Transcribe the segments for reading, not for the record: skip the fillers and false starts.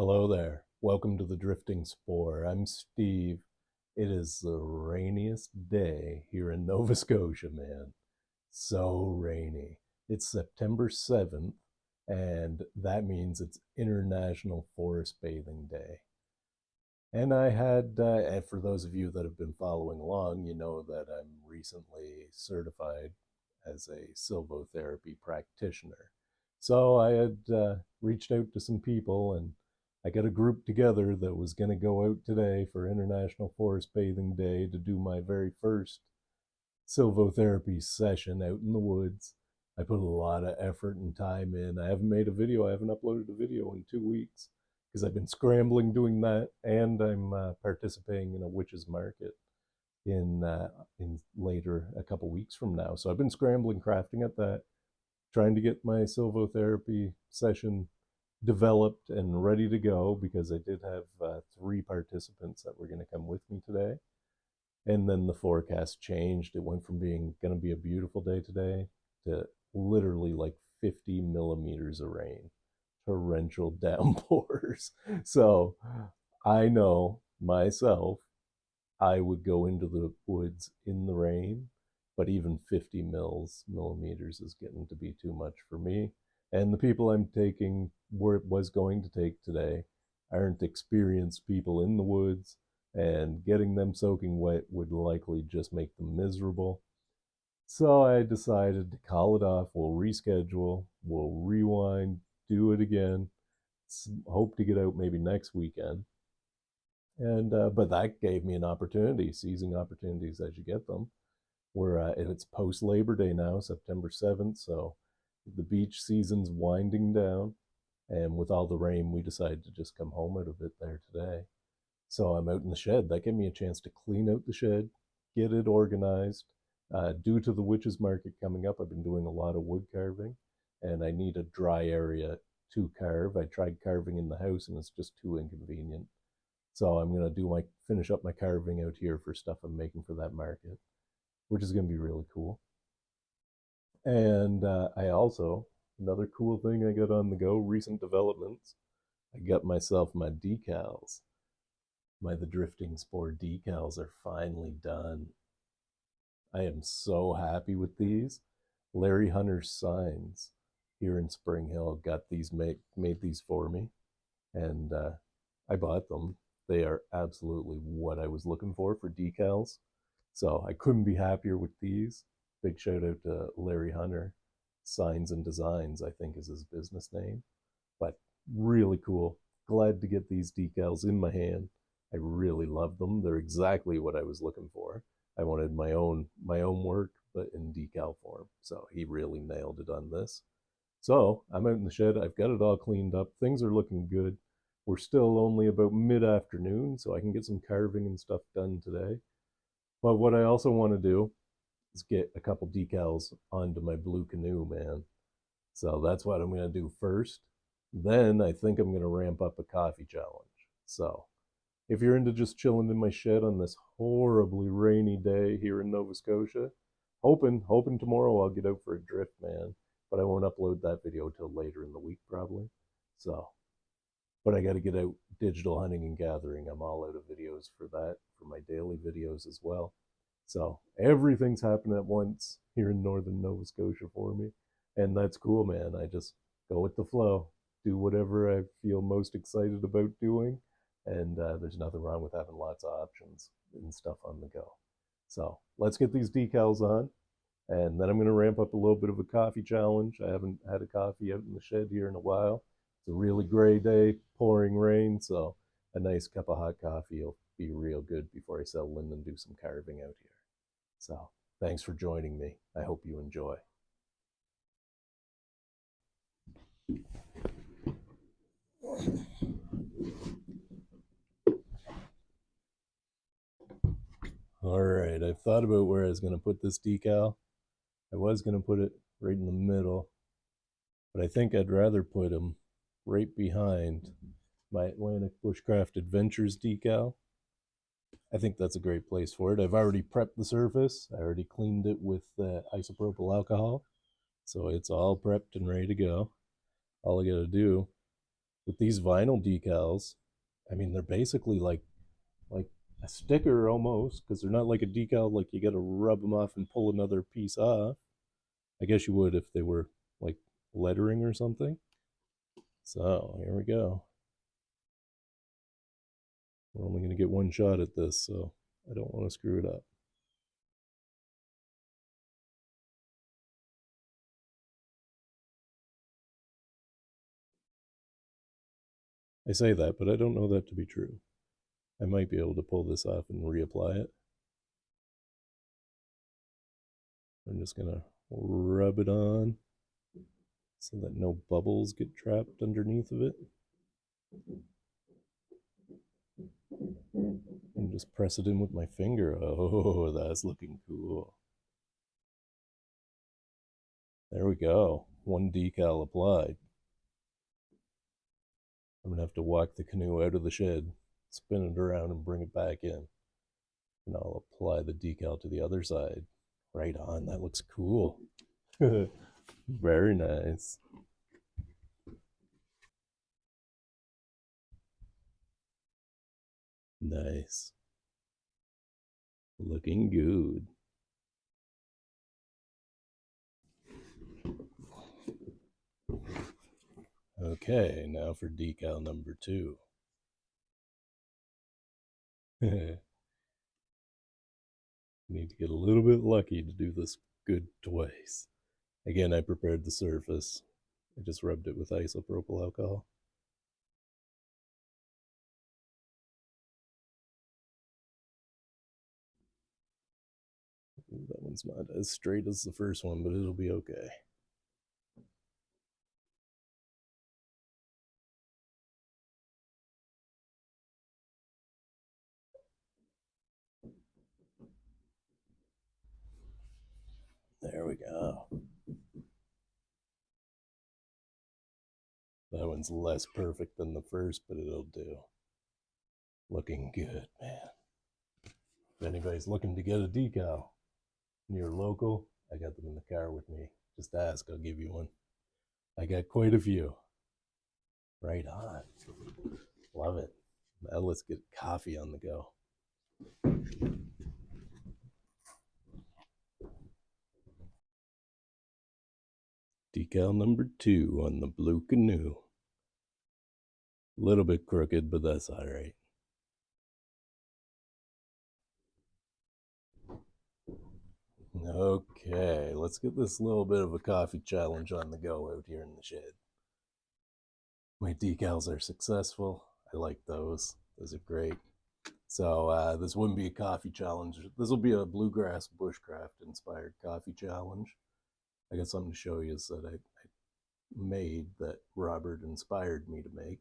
Hello there. Welcome to the Drifting Spore. I'm Steve. It is the rainiest day here in Nova Scotia, man. So rainy. It's September 7th, and that means it's International Forest Bathing Day. And and for those of you that have been following along, you know that I'm recently certified as a silvotherapy practitioner. So I had reached out to some people, and I got a group together that was going to go out today for International Forest Bathing Day to do my very first silvotherapy session out in the woods. I put a lot of effort and time in. I haven't made a video, I haven't uploaded a video in 2 weeks because I've been scrambling doing that, and I'm participating in a witches market in later a couple weeks from now. So I've been scrambling, crafting at that, trying to get my silvotherapy session developed and ready to go because I did have 3 participants that were going to come with me today. And then the forecast changed. It went from being going to be a beautiful day today to literally like 50 millimeters of rain, torrential downpours. So I know myself, I would go into the woods in the rain, but even 50 millimeters is getting to be too much for me. And the people I'm taking, was going to take today, aren't experienced people in the woods, and getting them soaking wet would likely just make them miserable. So I decided to call it off. We'll reschedule, we'll rewind, do it again, hope to get out maybe next weekend. And but that gave me an opportunity, seizing opportunities as you get them. We're it's post Labor Day now, September 7th, so the beach season's winding down, and with all the rain, we decided to just come home out of it there today. So I'm out in the shed. That gave me a chance to clean out the shed, get it organized. Due to the witches market coming up, I've been doing a lot of wood carving, and I need a dry area to carve. I tried carving in the house, and it's just too inconvenient. So I'm gonna finish up my carving out here for stuff I'm making for that market, which is gonna be really cool. And I also, another cool thing I got on the go, recent developments. I got myself my decals. The Drifting Spore decals are finally done. I am so happy with these. Larry Hunter's Signs here in Spring Hill got these made these for me, and I bought them. They are absolutely what I was looking for decals. So I couldn't be happier with these. Big shout out to Larry Hunter. Signs and Designs, I think, is his business name. But really cool. Glad to get these decals in my hand. I really love them. They're exactly what I was looking for. I wanted my own work, but in decal form. So he really nailed it on this. So I'm out in the shed. I've got it all cleaned up. Things are looking good. We're still only about mid-afternoon, so I can get some carving and stuff done today. But what I also want to do is get a couple decals onto my blue canoe, man. So that's what I'm going to do first. Then I think I'm going to ramp up a coffee challenge. So if you're into just chilling in my shed on this horribly rainy day here in Nova Scotia, hoping tomorrow I'll get out for a drift, man. But I won't upload that video till later in the week probably. So, but I got to get out digital hunting and gathering. I'm all out of videos for that, for my daily videos as well. So everything's happening at once here in northern Nova Scotia for me. And that's cool, man. I just go with the flow, do whatever I feel most excited about doing. And there's nothing wrong with having lots of options and stuff on the go. So let's get these decals on. And then I'm going to ramp up a little bit of a coffee challenge. I haven't had a coffee out in the shed here in a while. It's a really gray day, pouring rain. So a nice cup of hot coffee will be real good before I settle in and do some carving out here. So thanks for joining me. I hope you enjoy. All right, I've thought about where I was going to put this decal. I was going to put it right in the middle, but I think I'd rather put them right behind my Atlantic Bushcraft Adventures decal. I think that's a great place for it. I've already prepped the surface. I already cleaned it with isopropyl alcohol. So it's all prepped and ready to go. All I got to do With these vinyl decals, I mean, they're basically like a sticker almost, because they're not like a decal like you got to rub them off and pull another piece off. I guess you would if they were like lettering or something. So here we go. We're only going to get one shot at this, so I don't want to screw it up. I say that, but I don't know that to be true. I might be able to pull this off and reapply it. I'm just going to rub it on so that no bubbles get trapped underneath of it. And just press it in with my finger. Oh, that's looking cool. There we go. One decal applied. I'm going to have to walk the canoe out of the shed, spin it around, and bring it back in. And I'll apply the decal to the other side. Right on. That looks cool. Very nice. Nice. Looking good. Okay, now for decal number 2. Need to get a little bit lucky to do this good twice. Again, I prepared the surface. I just rubbed it with isopropyl alcohol. That one's not as straight as the first one, but it'll be okay. There we go. That one's less perfect than the first, but it'll do. Looking good, man. If anybody's looking to get a decal near local, I got them in the car with me. Just ask, I'll give you one. I got quite a few. Right on. Love it. Now let's get coffee on the go. Decal number 2 on the blue canoe. A little bit crooked, but that's all right. Okay, let's get this little bit of a coffee challenge on the go out here in the shed. My decals are successful. I like those. Those are great. So this wouldn't be a coffee challenge. This will be a bluegrass bushcraft inspired coffee challenge. I got something to show you that I made that Robert inspired me to make.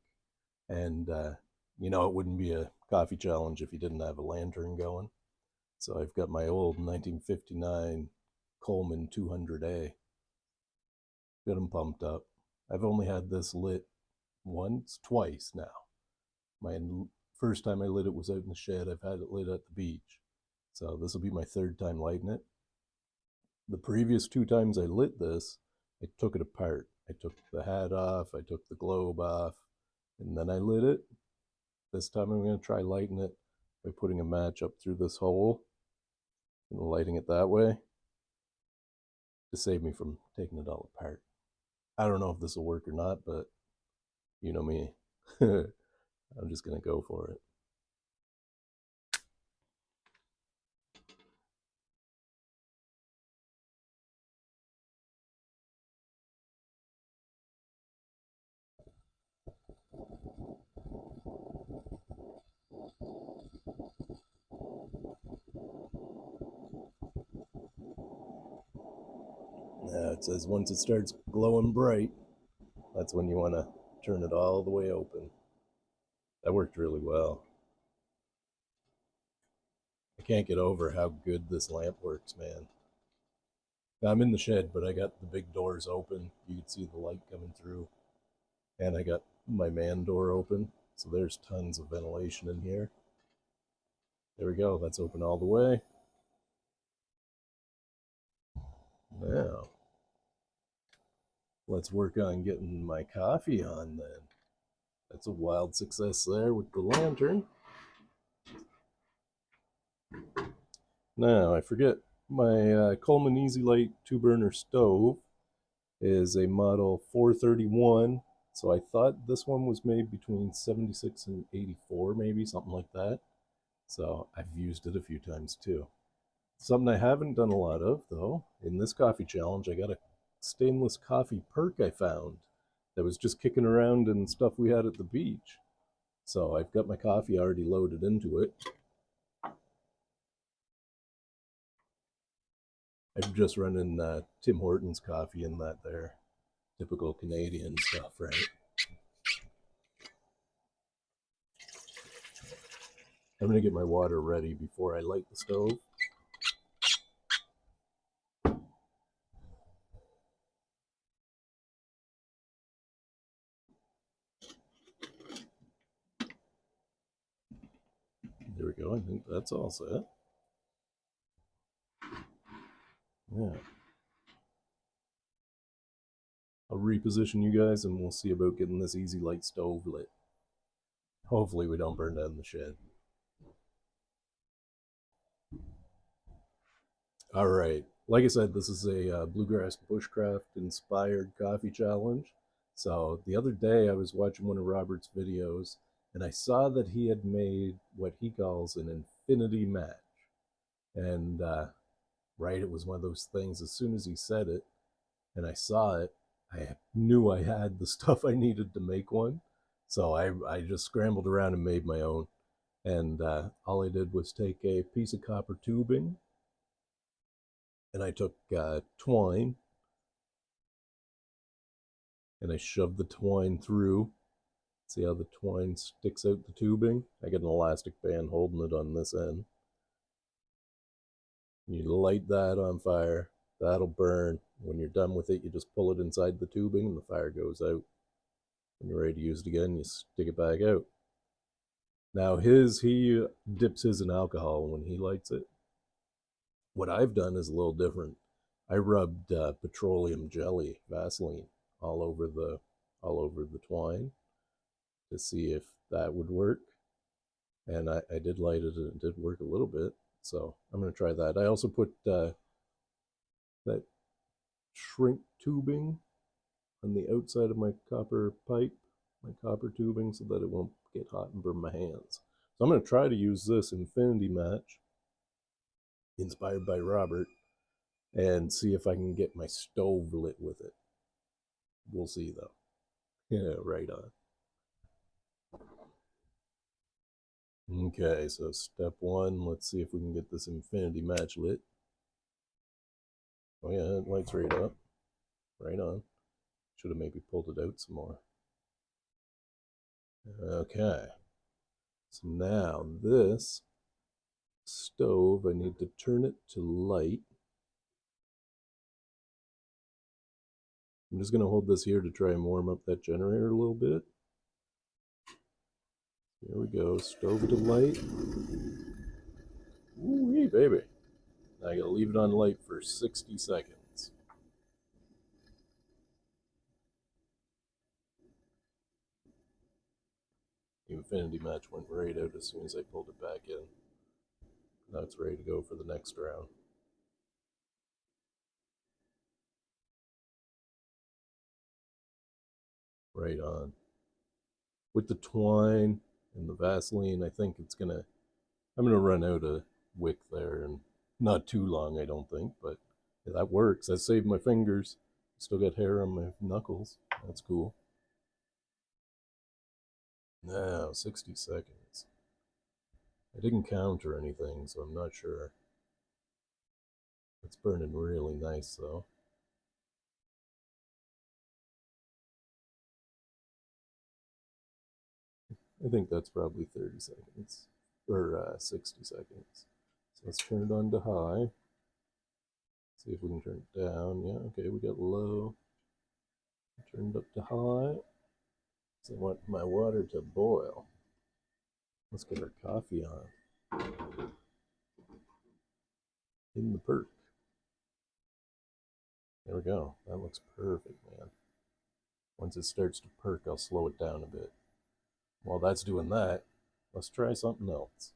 And, it wouldn't be a coffee challenge if you didn't have a lantern going. So I've got my old 1959 Coleman 200A. Got them pumped up. I've only had this lit twice now. My first time I lit it was out in the shed. I've had it lit at the beach. So this will be my third time lighting it. The previous 2 times I lit this, I took it apart. I took the hat off, I took the globe off, and then I lit it. This time I'm going to try lighting it by putting a match up through this hole and lighting it that way to save me from taking it all apart. I don't know if this will work or not, but you know me. I'm just going to go for it. Yeah, it says once it starts glowing bright, that's when you want to turn it all the way open. That worked really well. I can't get over how good this lamp works, man. I'm in the shed, but I got the big doors open. You can see the light coming through. And I got my man door open. So there's tons of ventilation in here. There we go. That's open all the way. Now, let's work on getting my coffee on then. That's a wild success there with the lantern. Now, I forget, my Coleman Easy Light 2-burner stove is a model 431. So I thought this one was made between 76 and 84, maybe, something like that. So I've used it a few times too. Something I haven't done a lot of, though, in this coffee challenge, I got a stainless coffee perk I found that was just kicking around in stuff we had at the beach. So I've got my coffee already loaded into it. I'm just running Tim Hortons coffee in that there. Typical Canadian stuff, right? I'm going to get my water ready before I light the stove. There we go. I think that's all set. Yeah. I'll reposition you guys and we'll see about getting this easy light stove lit. Hopefully we don't burn down the shed. All right. Like I said, this is a bluegrass bushcraft inspired coffee challenge. So the other day I was watching one of Robert's videos and I saw that he had made what he calls an infinity match. And right, it was one of those things, as soon as he said it and I saw it, I knew I had the stuff I needed to make one. So I just scrambled around and made my own. And all I did was take a piece of copper tubing and I took twine and I shoved the twine through. See how the twine sticks out the tubing? I got an elastic band holding it on this end. You light that on fire, that'll burn. When you're done with it, you just pull it inside the tubing and the fire goes out. When you're ready to use it again, you stick it back out. Now he dips his in alcohol when he lights it. What I've done is a little different. I rubbed petroleum jelly, Vaseline, all over the twine to see if that would work. And I did light it and it did work a little bit. So I'm going to try that. I also put that shrink tubing on the outside of my copper pipe, my copper tubing, so that it won't get hot and burn my hands. So I'm going to try to use this infinity match inspired by Robert and see if I can get my stove lit with it. We'll see though. Yeah, right on. Okay, so step one, let's see if we can get this infinity match lit. Oh yeah, it lights right up. Right on. Should have maybe pulled it out some more. Okay. So now this stove, I need to turn it to light. I'm just going to hold this here to try and warm up that generator a little bit. Here we go, stove to light. Ooh, baby. Now I got to leave it on light for 60 seconds. The infinity match went right out as soon as I pulled it back in. Now it's ready to go for the next round. Right on. With the twine and the Vaseline, I think I'm gonna run out of wick there, and not too long, I don't think, but yeah, that works. I saved my fingers. Still got hair on my knuckles. That's cool. Now, 60 seconds. I didn't count or anything, so I'm not sure. It's burning really nice, though. I think that's probably 30 seconds, or 60 seconds. So let's turn it on to high. See if we can turn it down. Yeah, okay, we got low. Turned up to high. So I want my water to boil. Let's get our coffee on. In the perk. There we go. That looks perfect, man. Once it starts to perk, I'll slow it down a bit. While that's doing that, let's try something else.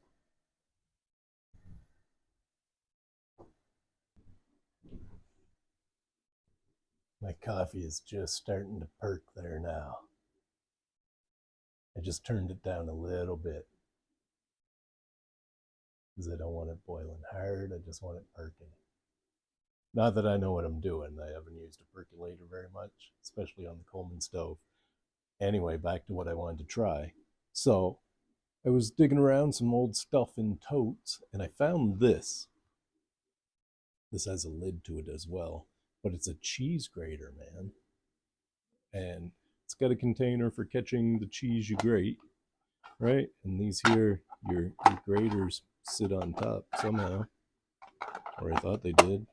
My coffee is just starting to perk there now. I just turned it down a little bit because I don't want it boiling hard. I just want it perking. Not that I know what I'm doing. I haven't used a percolator very much, especially on the Coleman stove. Anyway, back to what I wanted to try. So I was digging around some old stuff in totes, and I found this. This has a lid to it as well, but it's a cheese grater, man. And it's got a container for catching the cheese you grate, right? And these here, your graters sit on top somehow, or I thought they did.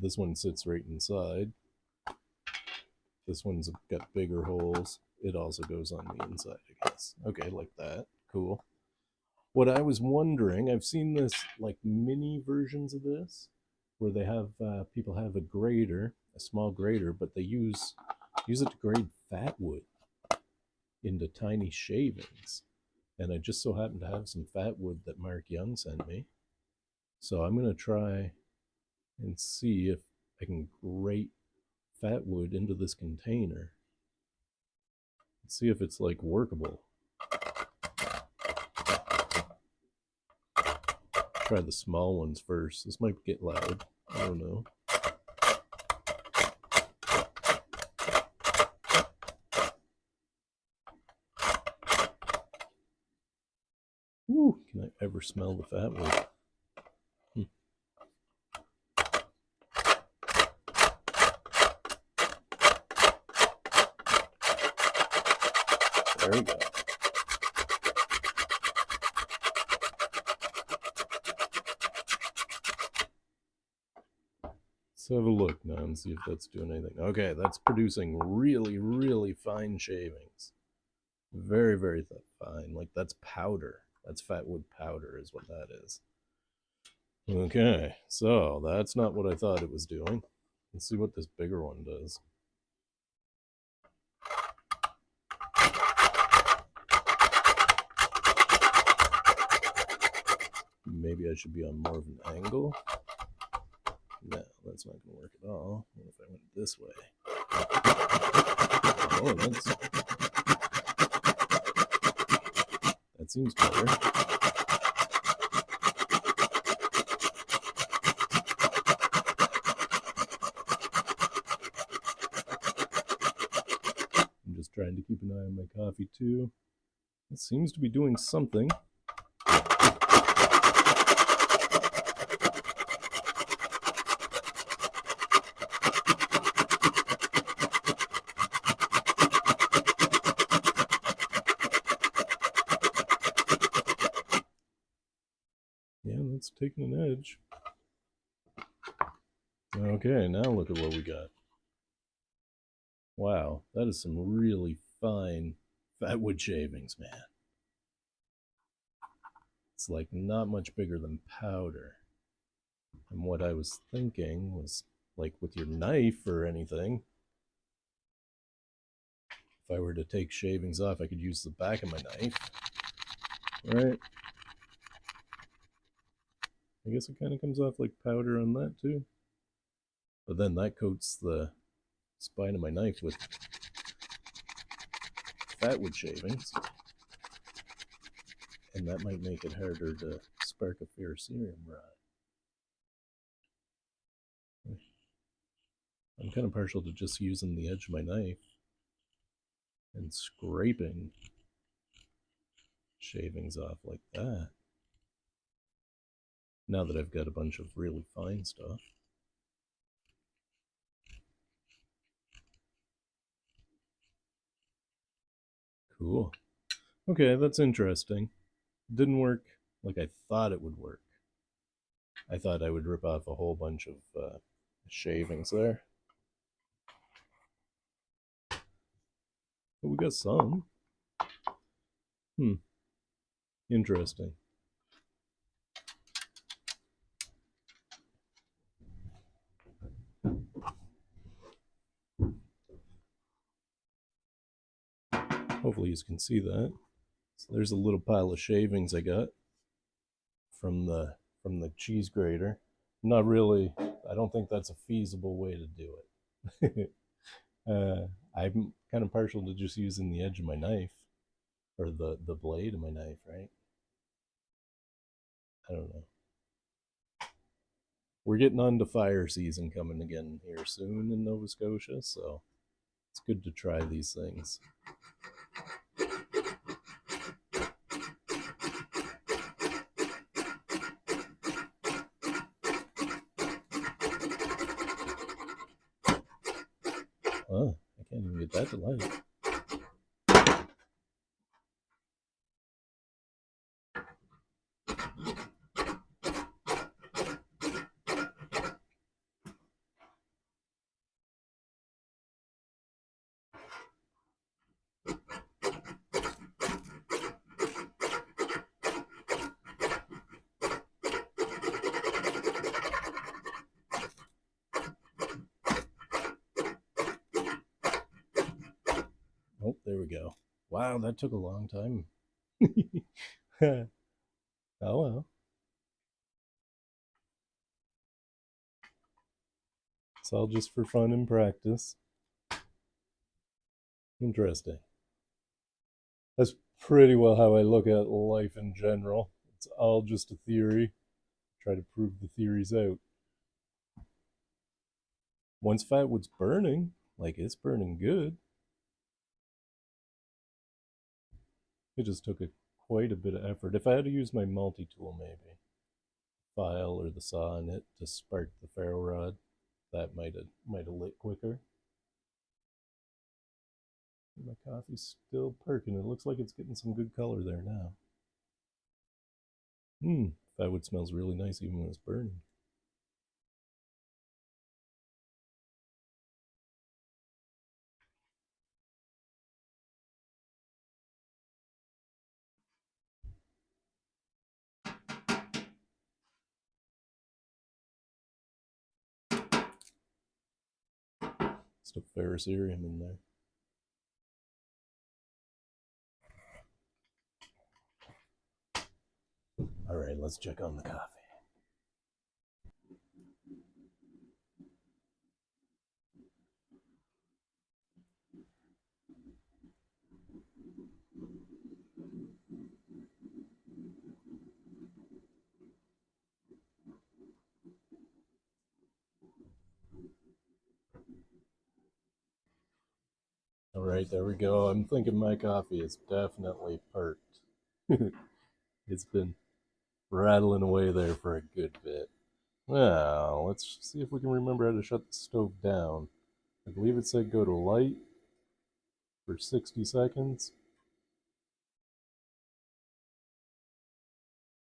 This one sits right inside. This one's got bigger holes. It also goes on the inside, I guess. Okay, like that. Cool. What I was wondering, I've seen this like mini versions of this, where they have people have a grater, a small grater, but they use it to grate fatwood into tiny shavings. And I just so happen to have some fatwood that Mark Young sent me. So I'm gonna try and see if I can grate fatwood into this container. Let's see if it's like workable. Try the small ones first. This might get loud. I don't know. Ooh, can I ever smell the fatwood? There we go. Let's have a look now and see if that's doing anything. Okay, that's producing really, really fine shavings. Very, very fine. Like that's powder. That's fatwood powder is what that is. Okay, so that's not what I thought it was doing. Let's see what this bigger one does. Maybe I should be on more of an angle. No, that's not going to work at all. What if I went this way? Oh, that seems better. I'm just trying to keep an eye on my coffee too. It seems to be doing something. Yeah, that's taking an edge. Okay, now look at what we got. Wow, that is some really fine fatwood shavings, man. It's like not much bigger than powder. And what I was thinking was like with your knife or anything, if I were to take shavings off, I could use the back of my knife, right? I guess it kind of comes off like powder on that too. But then that coats the spine of my knife with fatwood shavings. And that might make it harder to spark a ferrocerium rod. I'm kind of partial to just using the edge of my knife and scraping shavings off like that. Now that I've got a bunch of really fine stuff. Cool. Okay, that's interesting. Didn't work like I thought it would work. I thought I would rip off a whole bunch of shavings there. But we got some. Interesting. Hopefully you can see that. So there's a little pile of shavings I got from the cheese grater. Not really. I don't think that's a feasible way to do it. I'm kind of partial to just using the edge of my knife or the blade of my knife, right? I don't know. We're getting on to fire season coming again here soon in Nova Scotia, so it's good to try these things. Oh, I can't even get that to light. Oh, there we go. Wow, that took a long time. Oh well. It's all just for fun and practice. Interesting. That's pretty well how I look at life in general. It's all just a theory. Try to prove the theories out. Once fatwood's burning, like it's burning good, it just took quite a bit of effort. If I had to use my multi-tool, maybe file or the saw in it to spark the ferro rod, that might have lit quicker. My coffee's still perking. It looks like it's getting some good color there now. Fatwood smells really nice even when it's burning. Still ferrocerium in there. All right, let's check on the coffee. All right, there we go. I'm thinking my coffee is definitely perked. It's been rattling away there for a good bit. Well, let's see if we can remember how to shut the stove down. I believe it said go to light for 60 seconds.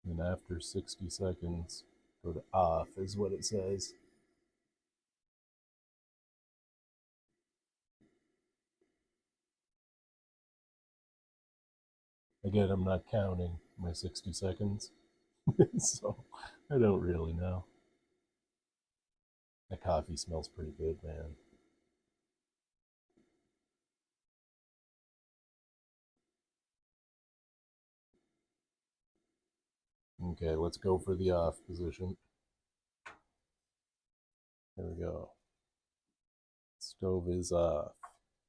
And after 60 seconds, go to off, is what it says. Again, I'm not counting my 60 seconds, so I don't really know. The coffee smells pretty good, man. Okay, let's go for the off position. There we go. Stove is off.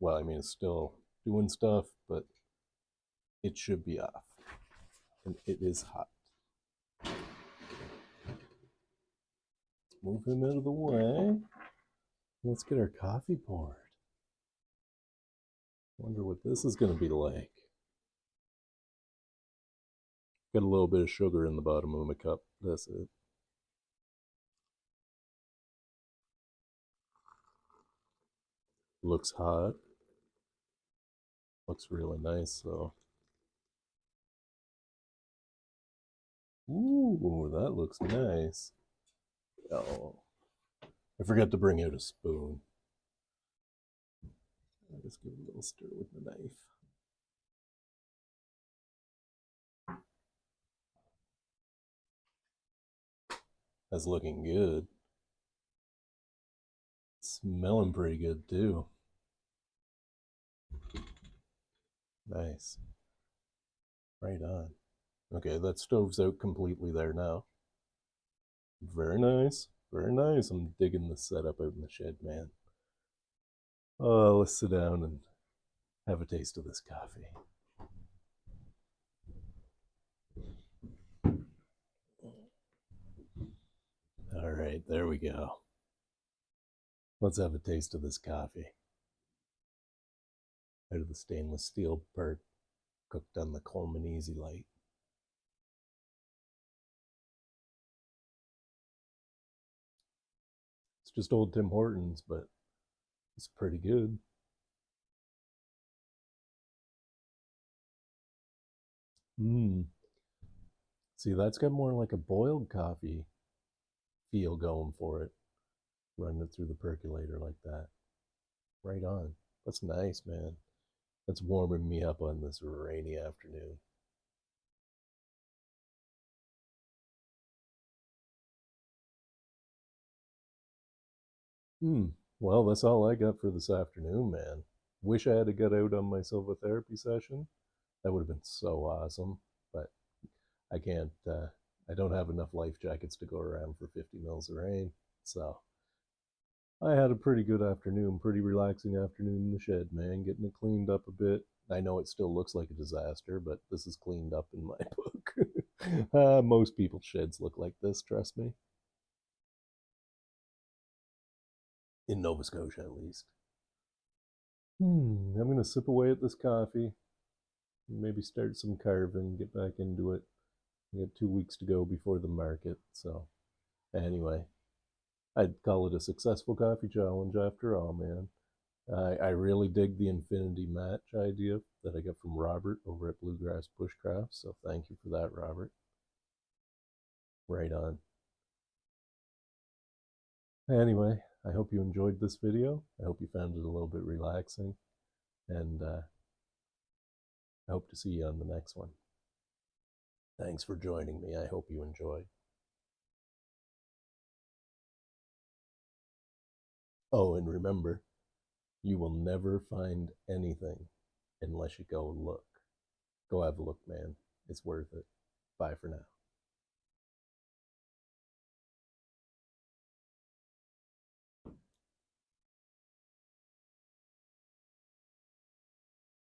Well, I mean, it's still doing stuff, but it should be off. And it is hot. Let's move him out of the way. Let's get our coffee poured. Wonder what this is going to be like. Got a little bit of sugar in the bottom of my cup. That's it. Looks hot. Looks really nice, though. Ooh, that looks nice. Oh, I forgot to bring out a spoon. I'll just give it a little stir with the knife. That's looking good. Smelling pretty good, too. Nice. Right on. Okay, that stove's out completely there now. Very nice. Very nice. I'm digging the setup out in the shed, man. Oh, let's sit down and have a taste of this coffee. All right, there we go. Let's have a taste of this coffee. Out of the stainless steel part, cooked on the Coleman Easy Light. It's just old Tim Hortons, but it's pretty good. Mmm. See, that's got more like a boiled coffee feel going for it, running it through the percolator like that. Right on. That's nice, man. That's warming me up on this rainy afternoon. Hmm. Well, that's all I got for this afternoon, man. Wish I had got out on my Silva therapy session. That would have been so awesome. But I can't. I don't have enough life jackets to go around for 50 mils of rain. So I had a pretty good afternoon, pretty relaxing afternoon in the shed, man. Getting it cleaned up a bit. I know it still looks like a disaster, but this is cleaned up in my book. Most people's sheds look like this, trust me. In Nova Scotia, at least. I'm going to sip away at this coffee, maybe start some carving, get back into it. We got 2 weeks to go before the market. So, anyway, I'd call it a successful coffee challenge after all, man. I really dig the infinity match idea that I got from Robert over at Bluegrass Bushcraft. So, thank you for that, Robert. Right on. Anyway, I hope you enjoyed this video. I hope you found it a little bit relaxing. And I hope to see you on the next one. Thanks for joining me. I hope you enjoyed. Oh, and remember, you will never find anything unless you go look. Go have a look, man. It's worth it. Bye for now.